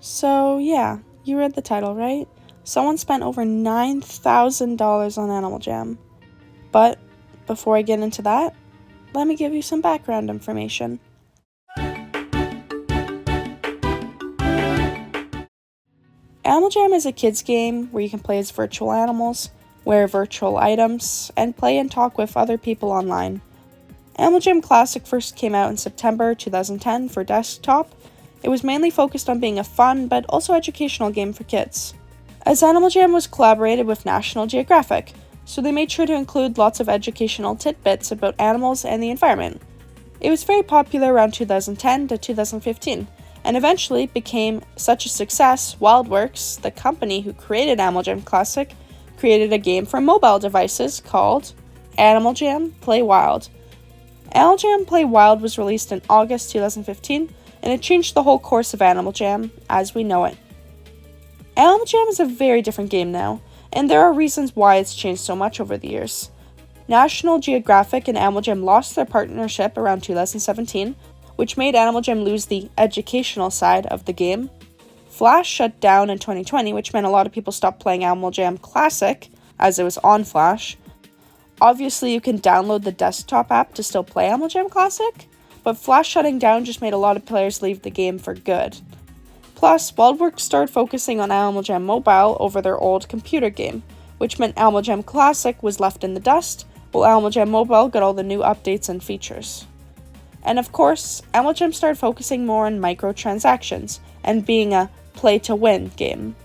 So yeah, you read the title, right? Someone spent over $9,000 on Animal Jam. But before I get into that, let me give you some background information. Animal Jam is a kids game where you can play as virtual animals, wear virtual items, and play and talk with other people online. Animal Jam Classic first came out in September 2010 for desktop. It was mainly focused on being a fun but also educational game for kids. As Animal Jam was collaborated with National Geographic, so they made sure to include lots of educational tidbits about animals and the environment. It was very popular around 2010 to 2015, and eventually became such a success, WildWorks, the company who created Animal Jam Classic, created a game for mobile devices called Animal Jam Play Wild. Animal Jam Play Wild was released in August 2015, and it changed the whole course of Animal Jam as we know it. Animal Jam is a very different game now, and there are reasons why it's changed so much over the years. National Geographic and Animal Jam lost their partnership around 2017, which made Animal Jam lose the educational side of the game. Flash shut down in 2020, which meant a lot of people stopped playing Animal Jam Classic, as it was on Flash. Obviously, you can download the desktop app to still play Animal Jam Classic, but Flash shutting down just made a lot of players leave the game for good. Plus, WildWorks started focusing on Animal Jam Mobile over their old computer game, which meant Animal Jam Classic was left in the dust, while Animal Jam Mobile got all the new updates and features. And of course, Animal Jam started focusing more on microtransactions and being a play-to-win game.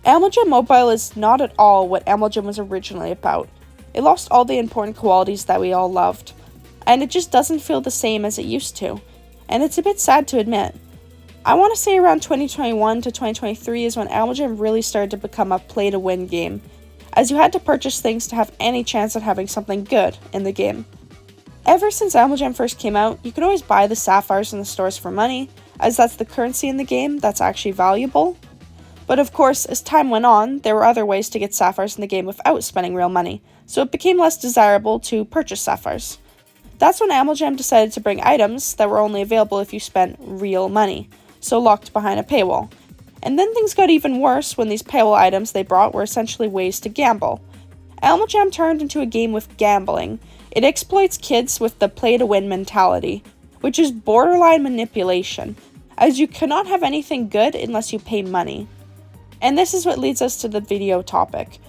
Animal Jam Mobile is not at all what Animal Jam was originally about. It lost all the important qualities that we all loved, and it just doesn't feel the same as it used to, and it's a bit sad to admit. I want to say around 2021 to 2023 is when Animal Jam really started to become a play-to-win game, as you had to purchase things to have any chance at having something good in the game. Ever since Animal Jam first came out, you could always buy the sapphires in the stores for money, as that's the currency in the game that's actually valuable. But of course, as time went on, there were other ways to get sapphires in the game without spending real money, so it became less desirable to purchase sapphires. That's when Animal Jam decided to bring items that were only available if you spent real money, so locked behind a paywall. And then things got even worse when these paywall items they brought were essentially ways to gamble. Animal Jam turned into a game with gambling. It exploits kids with the play-to-win mentality, which is borderline manipulation, as you cannot have anything good unless you pay money. And this is what leads us to the video topic.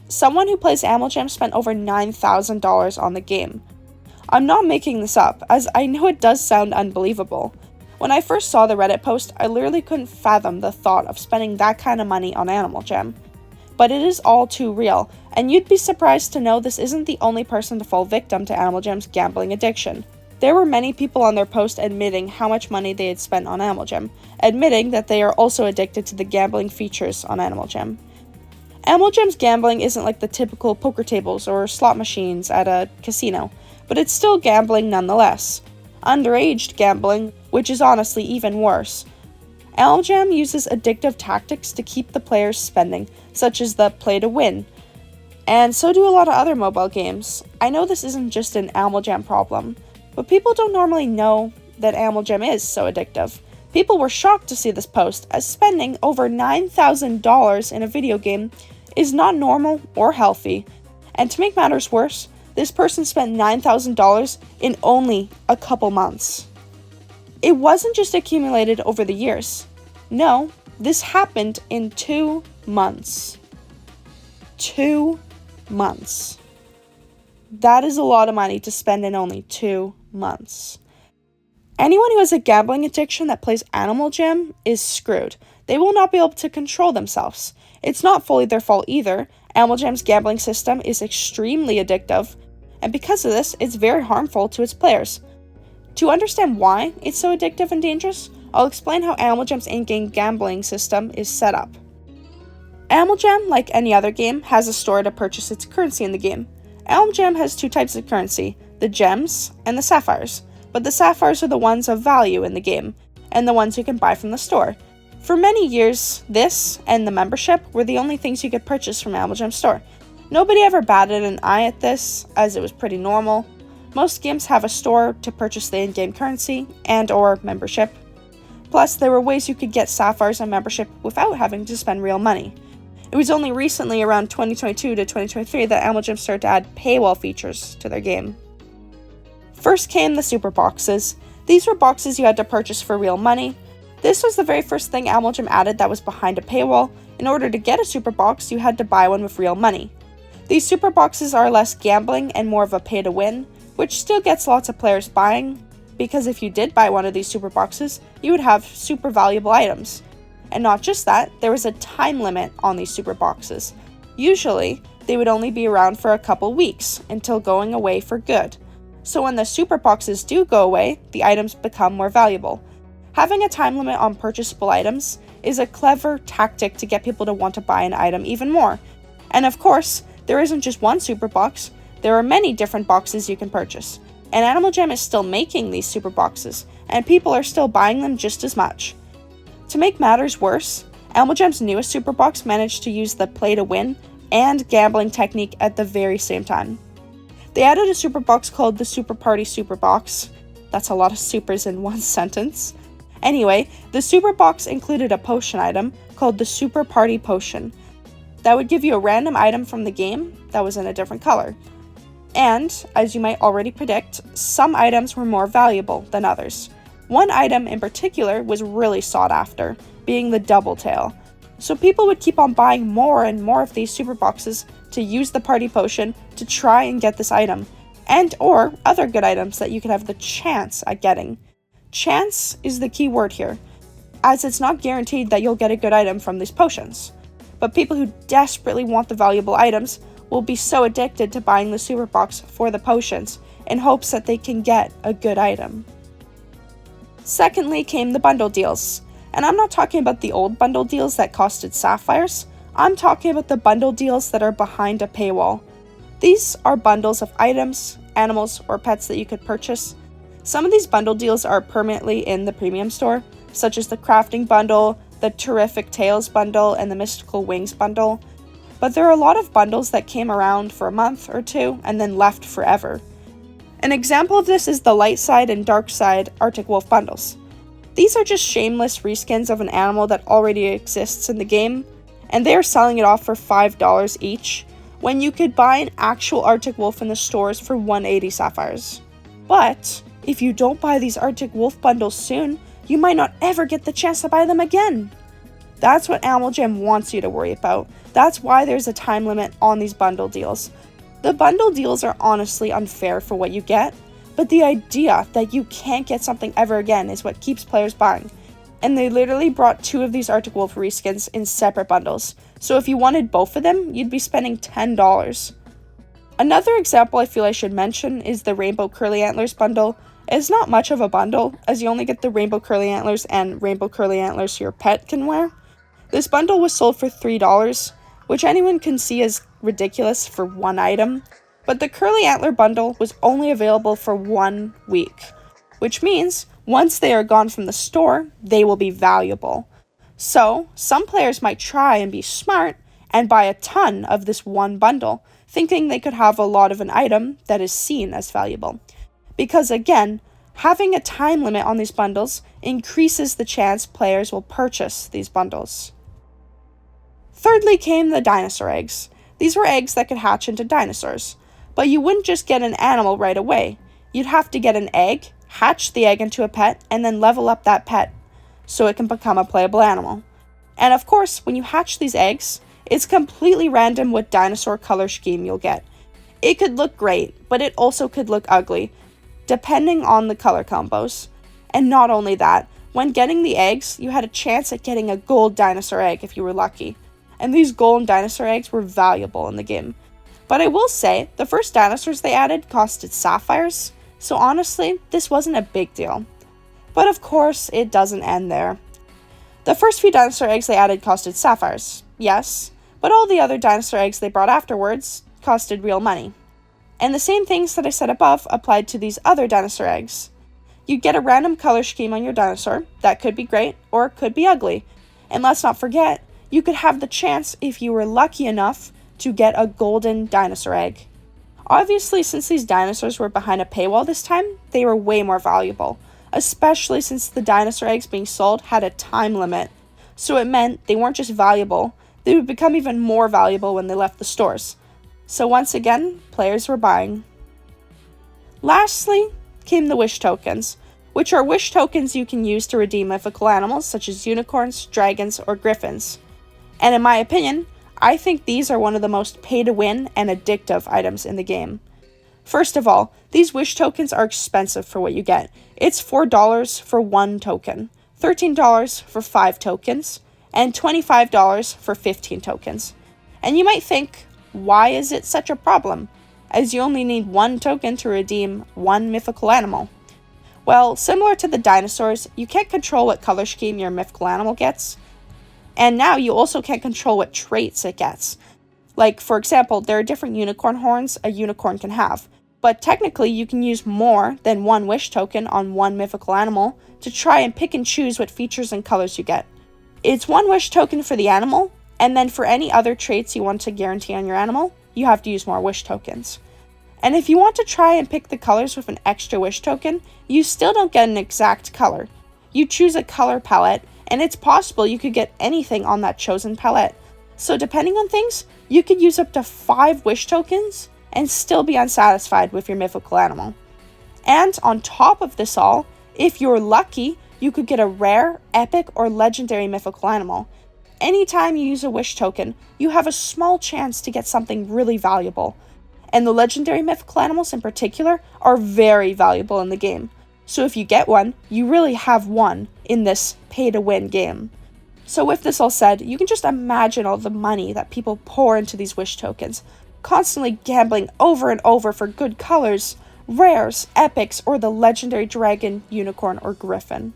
Someone who plays Animal Jam spent over $9,000 on the game. I'm not making this up, as I know it does sound unbelievable. When I first saw the Reddit post, I literally couldn't fathom the thought of spending that kind of money on Animal Jam. But it is all too real, and you'd be surprised to know this isn't the only person to fall victim to Animal Jam's gambling addiction. There were many people on their post admitting how much money they had spent on Animal Jam, admitting that they are also addicted to the gambling features on Animal Jam. Animal Jam's gambling isn't like the typical poker tables or slot machines at a casino, but it's still gambling nonetheless. Underage gambling, which is honestly even worse. Animal Jam uses addictive tactics to keep the players spending, such as the play to win. And so do a lot of other mobile games. I know this isn't just an Animal Jam problem, but people don't normally know that Animal Jam is so addictive. People were shocked to see this post, as spending over $9,000 in a video game is not normal or healthy. And to make matters worse, this person spent $9,000 in only a couple months. It wasn't just accumulated over the years. No, this happened in 2 months. 2 months. That is a lot of money to spend in only 2 months. Anyone who has a gambling addiction that plays Animal Jam is screwed. They will not be able to control themselves. It's not fully their fault either. Animal Jam's gambling system is extremely addictive, and because of this, it's very harmful to its players. To understand why it's so addictive and dangerous, I'll explain how Animal Jam's in-game gambling system is set up. Animal Jam, like any other game, has a store to purchase its currency in the game. Animal Jam has 2 types of currency, the gems and the sapphires, but the sapphires are the ones of value in the game, and the ones you can buy from the store. For many years, this and the membership were the only things you could purchase from Animal Jam's store. Nobody ever batted an eye at this, as it was pretty normal. Most games have a store to purchase the in-game currency and or membership. Plus, there were ways you could get sapphires and membership without having to spend real money. It was only recently, around 2022 to 2023, that Animal Jam started to add paywall features to their game. First came the super boxes. These were boxes you had to purchase for real money. This was the very first thing Animal Jam added that was behind a paywall. In order to get a super box, you had to buy one with real money. These super boxes are less gambling and more of a pay to win, which still gets lots of players buying, because if you did buy one of these super boxes, you would have super valuable items. And not just that, there was a time limit on these super boxes. Usually, they would only be around for a couple weeks until going away for good. So when the super boxes do go away, the items become more valuable. Having a time limit on purchasable items is a clever tactic to get people to want to buy an item even more. And of course, there isn't just one super box, there are many different boxes you can purchase. And Animal Jam is still making these super boxes, and people are still buying them just as much. To make matters worse, Animal Jam's newest super box managed to use the play to win and gambling technique at the very same time. They added a super box called the Super Party Super Box. That's a lot of supers in one sentence. Anyway, the super box included a potion item called the Super Party Potion that would give you a random item from the game that was in a different color. And, as you might already predict, some items were more valuable than others. One item in particular was really sought after, being the double tail. So people would keep on buying more and more of these super boxes to use the party potion to try and get this item, and or other good items that you could have the chance at getting. Chance is the key word here, as it's not guaranteed that you'll get a good item from these potions. But people who desperately want the valuable items will be so addicted to buying the super box for the potions in hopes that they can get a good item. Secondly came the bundle deals, and I'm not talking about the old bundle deals that costed sapphires, I'm talking about the bundle deals that are behind a paywall. These are bundles of items, animals, or pets that you could purchase. Some of these bundle deals are permanently in the premium store, such as the crafting bundle, the terrific tails bundle, and the mystical wings bundle. But there are a lot of bundles that came around for a month or two and then left forever. An example of this is the light side and dark side Arctic Wolf bundles. These are just shameless reskins of an animal that already exists in the game, and they are selling it off for $5 each, when you could buy an actual Arctic Wolf in the stores for 180 sapphires. But if you don't buy these Arctic Wolf bundles soon, you might not ever get the chance to buy them again. That's what Animal Jam wants you to worry about. That's why there's a time limit on these bundle deals. The bundle deals are honestly unfair for what you get, but the idea that you can't get something ever again is what keeps players buying. And they literally brought 2 of these Arctic Wolf reskins in separate bundles, so if you wanted both of them, you'd be spending $10. Another example I feel I should mention is the Rainbow Curly Antlers bundle. It's not much of a bundle, as you only get the Rainbow Curly Antlers and Rainbow Curly Antlers your pet can wear. This bundle was sold for $3, which anyone can see as ridiculous for one item, but the Curly Antler bundle was only available for 1 week, which means once they are gone from the store, they will be valuable. So, some players might try and be smart and buy a ton of this one bundle, thinking they could have a lot of an item that is seen as valuable. Because again, having a time limit on these bundles increases the chance players will purchase these bundles. Thirdly came the dinosaur eggs. These were eggs that could hatch into dinosaurs. But you wouldn't just get an animal right away. You'd have to get an egg, hatch the egg into a pet, and then level up that pet so it can become a playable animal. And of course, when you hatch these eggs, it's completely random what dinosaur color scheme you'll get. It could look great, but it also could look ugly, depending on the color combos. And not only that, when getting the eggs, you had a chance at getting a gold dinosaur egg if you were lucky. And these golden dinosaur eggs were valuable in the game. But I will say, the first dinosaurs they added costed sapphires, so honestly, this wasn't a big deal. But of course, it doesn't end there. The first few dinosaur eggs they added costed sapphires, yes, but all the other dinosaur eggs they brought afterwards costed real money. And the same things that I said above applied to these other dinosaur eggs. You'd get a random color scheme on your dinosaur, that could be great, or it could be ugly. And let's not forget, you could have the chance, if you were lucky enough, to get a golden dinosaur egg. Obviously, since these dinosaurs were behind a paywall this time, they were way more valuable. especially since the dinosaur eggs being sold had a time limit. So it meant they weren't just valuable, they would become even more valuable when they left the stores. So once again, players were buying. Lastly came the wish tokens, which are wish tokens you can use to redeem mythical animals such as unicorns, dragons, or griffins. And in my opinion, I think these are one of the most pay-to-win and addictive items in the game. First of all, these wish tokens are expensive for what you get. It's $4 for 1 token, $13 for 5 tokens, and $25 for 15 tokens. And you might think, why is it such a problem, as you only need 1 token to redeem 1 mythical animal? Well, similar to the dinosaurs, you can't control what color scheme your mythical animal gets, and now you also can't control what traits it gets. Like, for example, there are different unicorn horns a unicorn can have, but technically you can use more than 1 wish token on 1 mythical animal to try and pick and choose what features and colors you get. It's 1 wish token for the animal, and then for any other traits you want to guarantee on your animal, you have to use more wish tokens. And if you want to try and pick the colors with an extra wish token, you still don't get an exact color. You choose a color palette, and it's possible you could get anything on that chosen palette. So depending on things, you could use up to 5 wish tokens and still be unsatisfied with your mythical animal. And on top of this all, if you're lucky, you could get a rare, epic, or legendary mythical animal. Anytime you use a wish token, you have a small chance to get something really valuable. And the legendary mythical animals in particular are very valuable in the game. So if you get one, you really have won in this pay-to-win game. So with this all said, you can just imagine all the money that people pour into these wish tokens, constantly gambling over and over for good colors, rares, epics, or the legendary dragon, unicorn, or griffin.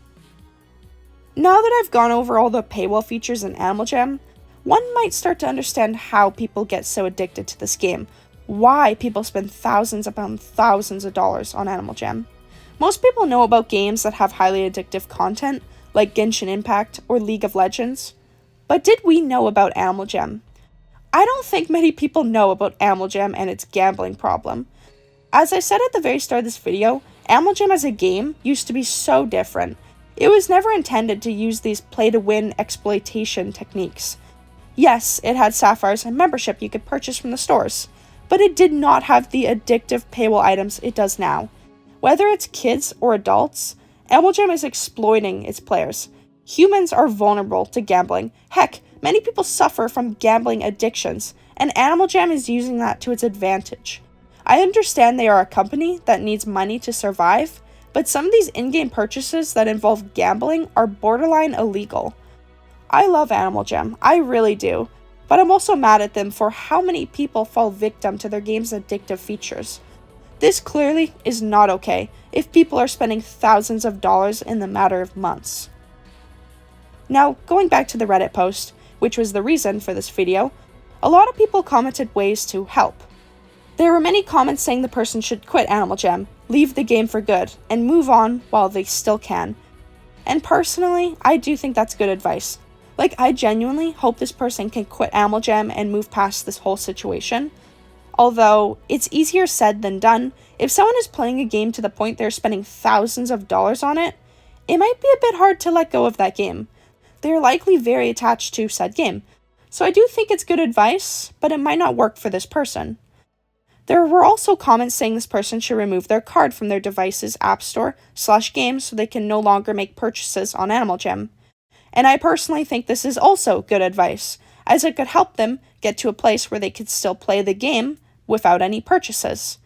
Now that I've gone over all the paywall features in Animal Jam, one might start to understand how people get so addicted to this game, why people spend thousands upon thousands of dollars on Animal Jam. Most people know about games that have highly addictive content, like Genshin Impact or League of Legends. But did we know about Animal Jam? I don't think many people know about Animal Jam and its gambling problem. As I said at the very start of this video, Animal Jam as a game used to be so different. It was never intended to use these play-to-win exploitation techniques. Yes, it had sapphires and membership you could purchase from the stores, but it did not have the addictive paywall items it does now. Whether it's kids or adults, Animal Jam is exploiting its players. Humans are vulnerable to gambling. Heck, many people suffer from gambling addictions, and Animal Jam is using that to its advantage. I understand they are a company that needs money to survive, but some of these in-game purchases that involve gambling are borderline illegal. I love Animal Jam, I really do, but I'm also mad at them for how many people fall victim to their game's addictive features. This clearly is not okay if people are spending thousands of dollars in the matter of months. Now, going back to the Reddit post, which was the reason for this video, a lot of people commented ways to help. There were many comments saying the person should quit Animal Jam, leave the game for good, and move on while they still can. And personally, I do think that's good advice. I genuinely hope this person can quit Animal Jam and move past this whole situation. Although, it's easier said than done. If someone is playing a game to the point they're spending thousands of dollars on it, it might be a bit hard to let go of that game. They're likely very attached to said game. So I do think it's good advice, but it might not work for this person. There were also comments saying this person should remove their card from their device's app store / game so they can no longer make purchases on Animal Jam. And I personally think this is also good advice, as it could help them get to a place where they could still play the game without any purchases.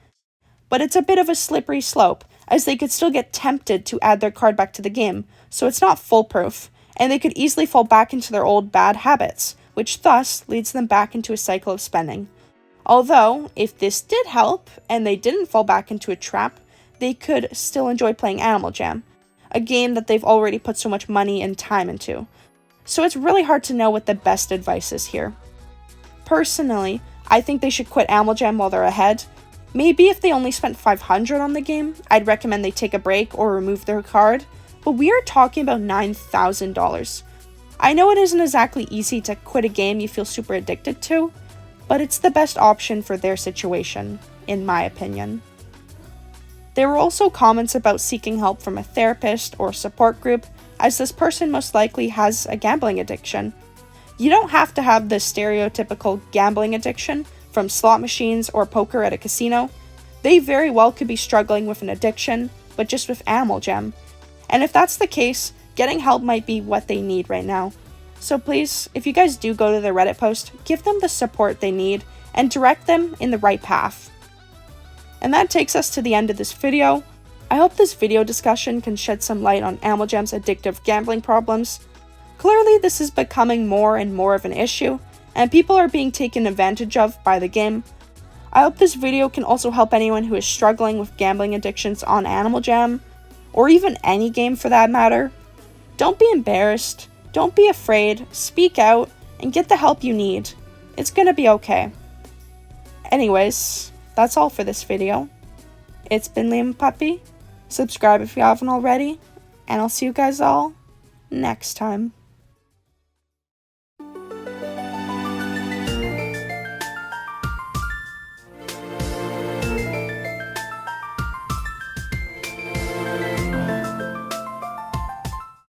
But it's a bit of a slippery slope, as they could still get tempted to add their card back to the game, so it's not foolproof, and they could easily fall back into their old bad habits, which thus leads them back into a cycle of spending. Although, if this did help, and they didn't fall back into a trap, they could still enjoy playing Animal Jam, a game that they've already put so much money and time into. So it's really hard to know what the best advice is here. Personally, I think they should quit Animal Jam while they're ahead. Maybe if they only spent $500 on the game, I'd recommend they take a break or remove their card, but we are talking about $9,000. I know it isn't exactly easy to quit a game you feel super addicted to, but it's the best option for their situation, in my opinion. There were also comments about seeking help from a therapist or support group, as this person most likely has a gambling addiction. You don't have to have the stereotypical gambling addiction from slot machines or poker at a casino. They very well could be struggling with an addiction, but just with Animal Jam. And if that's the case, getting help might be what they need right now. So please, if you guys do go to the Reddit post, give them the support they need and direct them in the right path. And that takes us to the end of this video. I hope this video discussion can shed some light on Animal Jam's addictive gambling problems. Clearly, this is becoming more and more of an issue, and people are being taken advantage of by the game. I hope this video can also help anyone who is struggling with gambling addictions on Animal Jam, or even any game for that matter. Don't be embarrassed, don't be afraid, speak out, and get the help you need. It's gonna be okay. Anyways, that's all for this video. It's been Leamon Puppy. Subscribe if you haven't already, and I'll see you guys all next time.